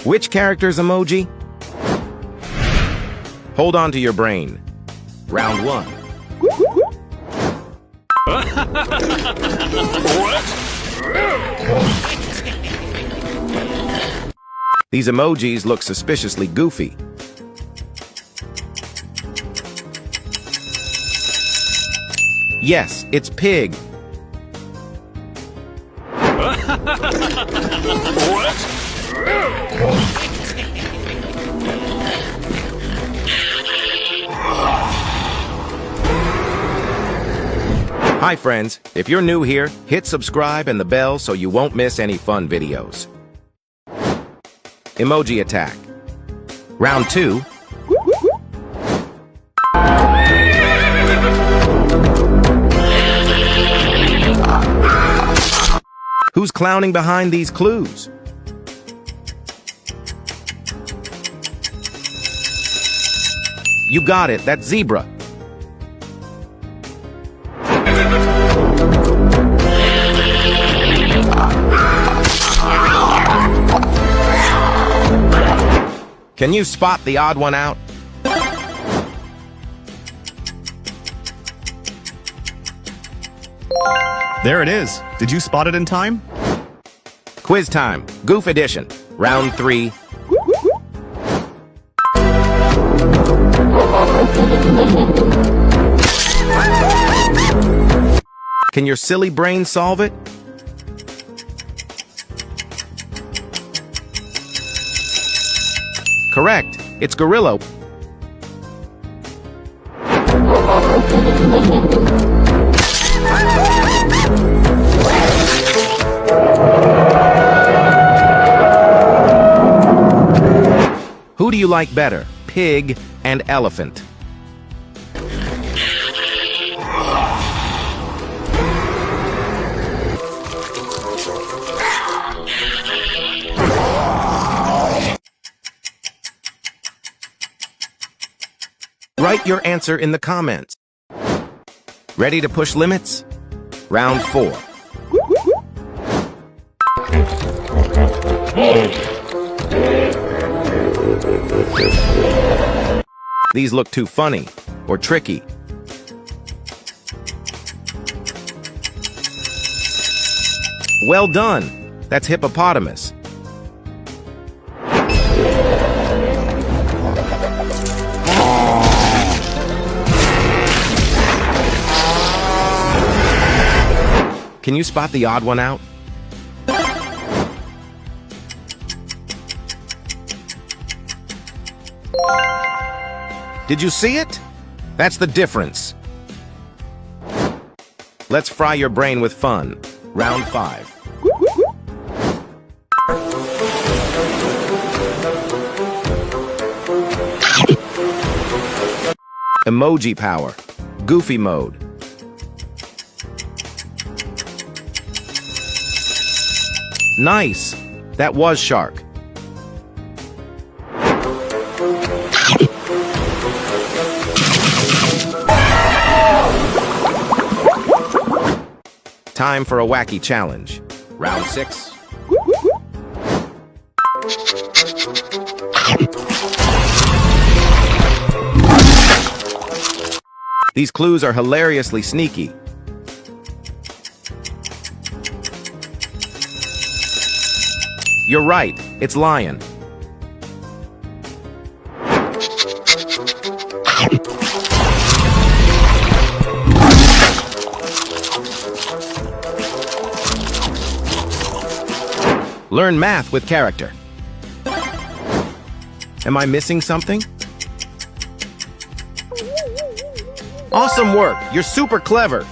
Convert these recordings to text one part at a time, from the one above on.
Which character's emoji? Hold on to your brain. Round 1. These emojis look suspiciously goofy. Yes, it's pig. Hi friends, if you're new here, hit subscribe and the bell so you won't miss any fun videos. Emoji attack. Round 2. Who's clowning behind these clues? You got it, that's zebra. Can you spot the odd one out? There it is. Did you spot it in time? Quiz time, Goof Edition, round 3. Can your silly brain solve it? Correct, it's gorilla. Who do you like better, pig and elephant? Write your answer in the comments. Ready to push limits? Round 4. These look too funny or tricky. Well done. That's hippopotamus. Can you spot the odd one out? Did you see it? That's the difference. Let's fry your brain with fun. Round 5. Emoji power. Goofy mode. Nice. That was shark. Time for a wacky challenge. Round 6. These clues are hilariously sneaky. You're right, it's lion. Learn math with character. Am I missing something? Awesome work! You're super clever!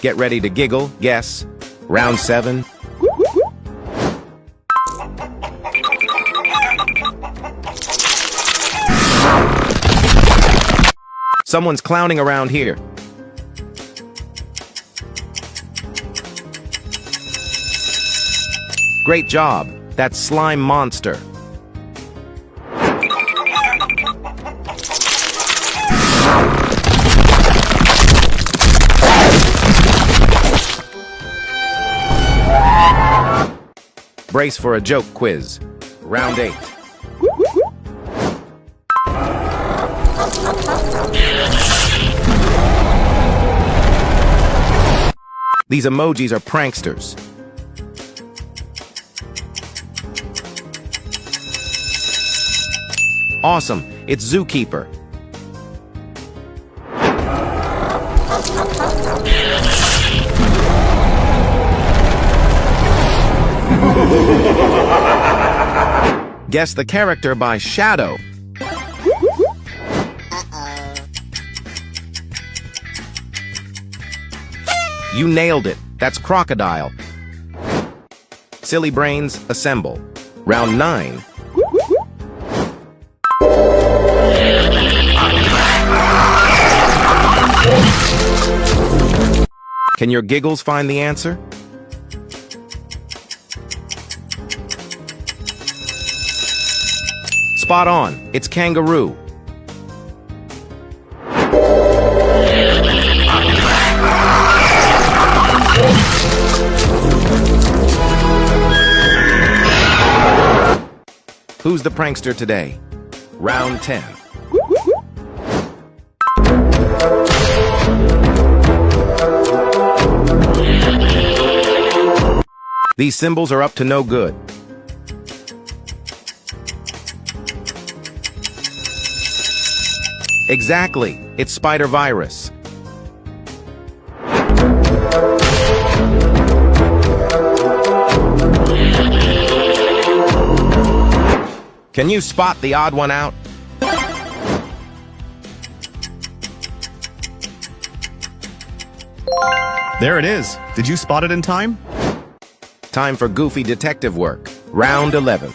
Get ready to giggle, guess. Round 7. Someone's clowning around here. Great job. That's slime monster. Brace for a joke quiz. Round 8. These emojis are pranksters. Awesome, it's Zookeeper. Guess the character by shadow. You nailed it. That's Crocodile. Silly brains, assemble. Round 9. Can your giggles find the answer? Spot on. It's Kangaroo. Who's the prankster today? Round 10. These symbols are up to no good. Exactly, it's spider virus. Can you spot the odd one out? There it is. Did you spot it in time? Time for goofy detective work. Round 11.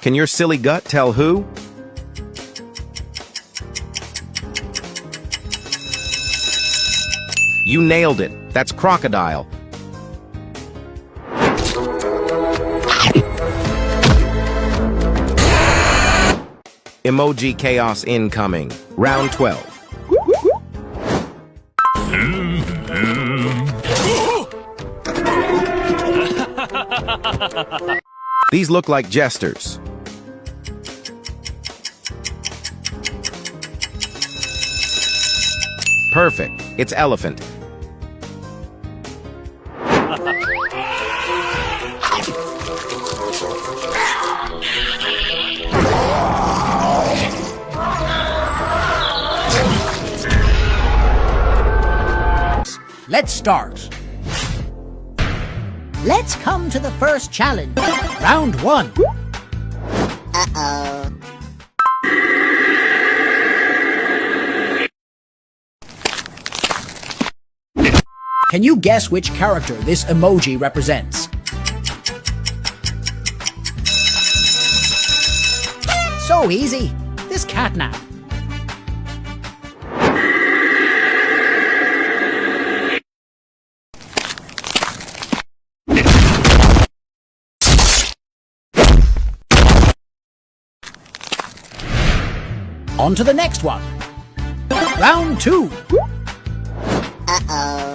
Can your silly gut tell who? You nailed it. That's Crocodile. Emoji chaos incoming. Round 12. These look like jesters. Perfect. It's elephant. Let's start. Let's come to the first challenge. Round 1. Uh-oh. Can you guess which character this emoji represents? So easy. This catnap. On to the next one. Round 2. Uh-oh.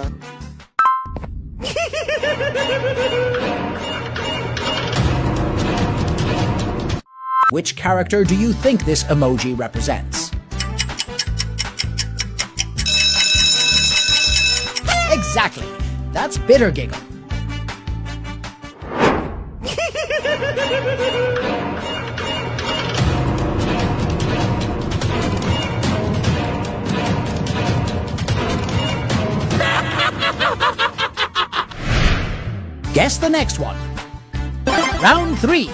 Which character do you think this emoji represents? Exactly. That's Bitter Giggle. Guess the next one. Round 3.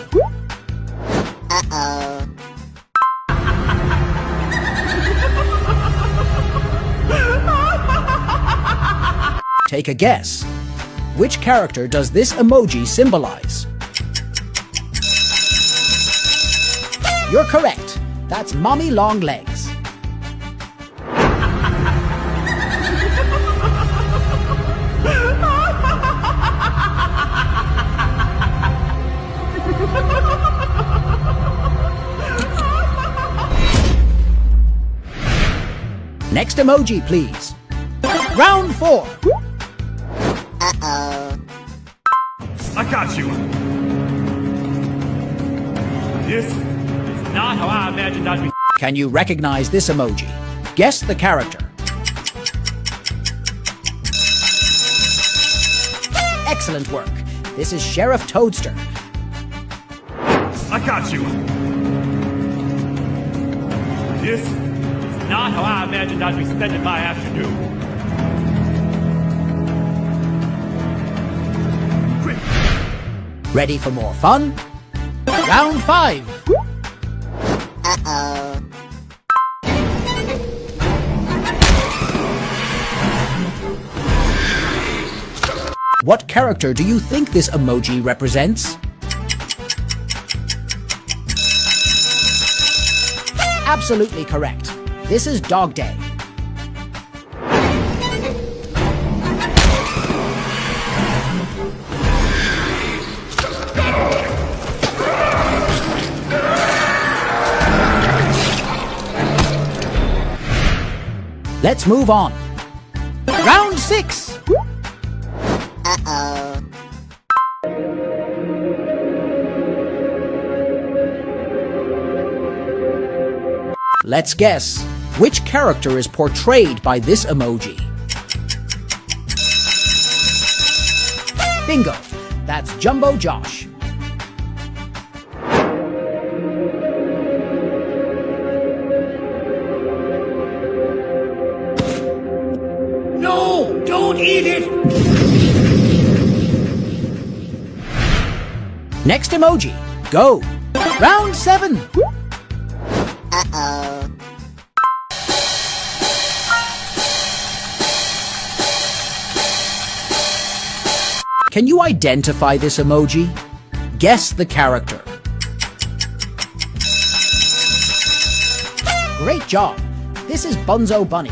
Uh-oh. Take a guess. Which character does this emoji symbolize? You're correct. That's Mommy Long Legs. Next emoji, please. Round 4. I got you. This is not how I imagined I'd be. Can you recognize this emoji? Guess the character. Excellent work. This is Sheriff Toadster. I got you. This is not how I imagined I'd be spending my afternoon. Quick. Ready for more fun? Round 5. What character do you think this emoji represents? Absolutely correct. This is Dog Day. Let's move on. Round 6. Let's guess. Which character is portrayed by this emoji? Bingo! That's Jumbo Josh. No! Don't eat it! Next emoji. Go! Round 7. Can you identify this emoji? Guess the character. Great job. This is Bunzo Bunny.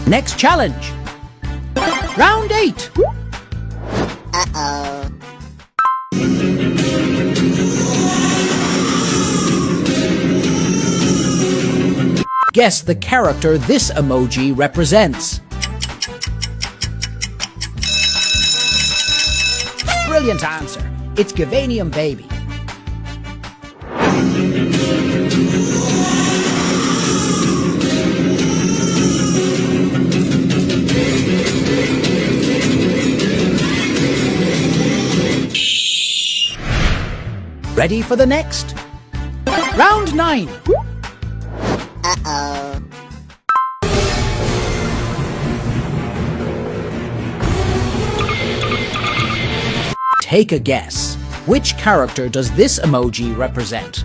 Next challenge. Round 8. Guess the character this emoji represents. Brilliant answer. It's Gavanium Baby. Ready for the next? Round 9. Take a guess. Which character does this emoji represent?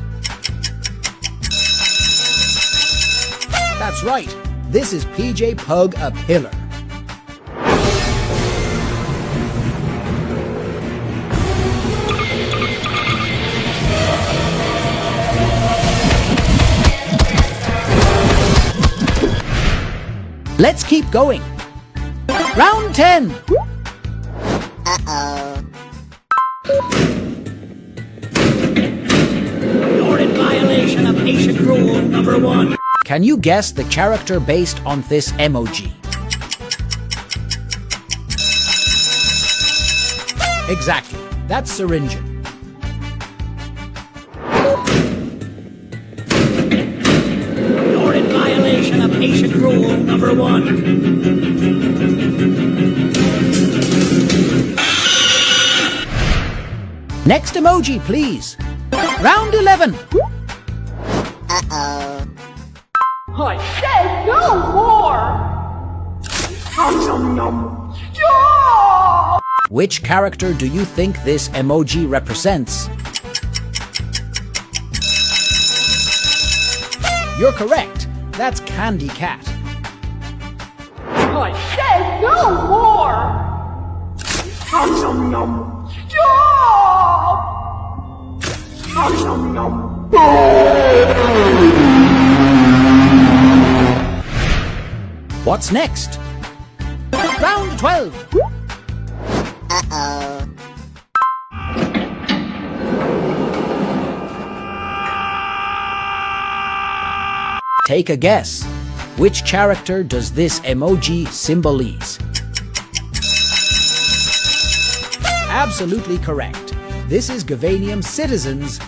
That's right. This is PJ Pug a Pillar. Let's keep going. Round 10. You're in violation of patient rule number 1. Can you guess the character based on this emoji? Exactly. That's Syringeon. You're in violation of patient rule number 1. Next emoji, please. Round 11. I said no more! Stop! Which character do you think this emoji represents? You're correct. That's Candy Cat. I said no more! Stop! What's next? Round 12. Take a guess. Which character does this emoji symbolize? Absolutely correct. This is Gavanium Citizens.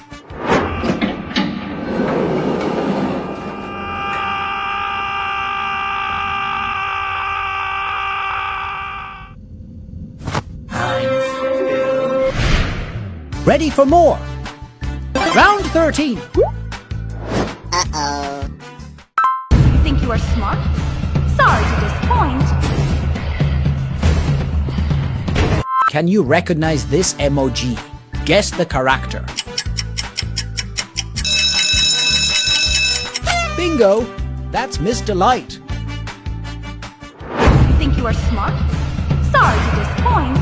Ready for more? Round 13. Think you are smart? Sorry to disappoint. Can you recognize this emoji? Guess the character. Bingo! That's Miss Delight. Think you are smart? Sorry to disappoint.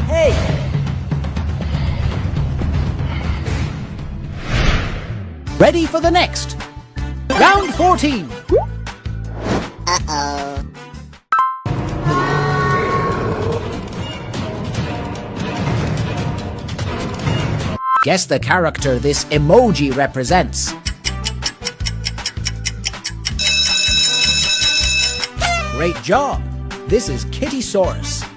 Hey! Ready for the next. Round 14. Guess the character this emoji represents. Great job! This is Kittysaurus.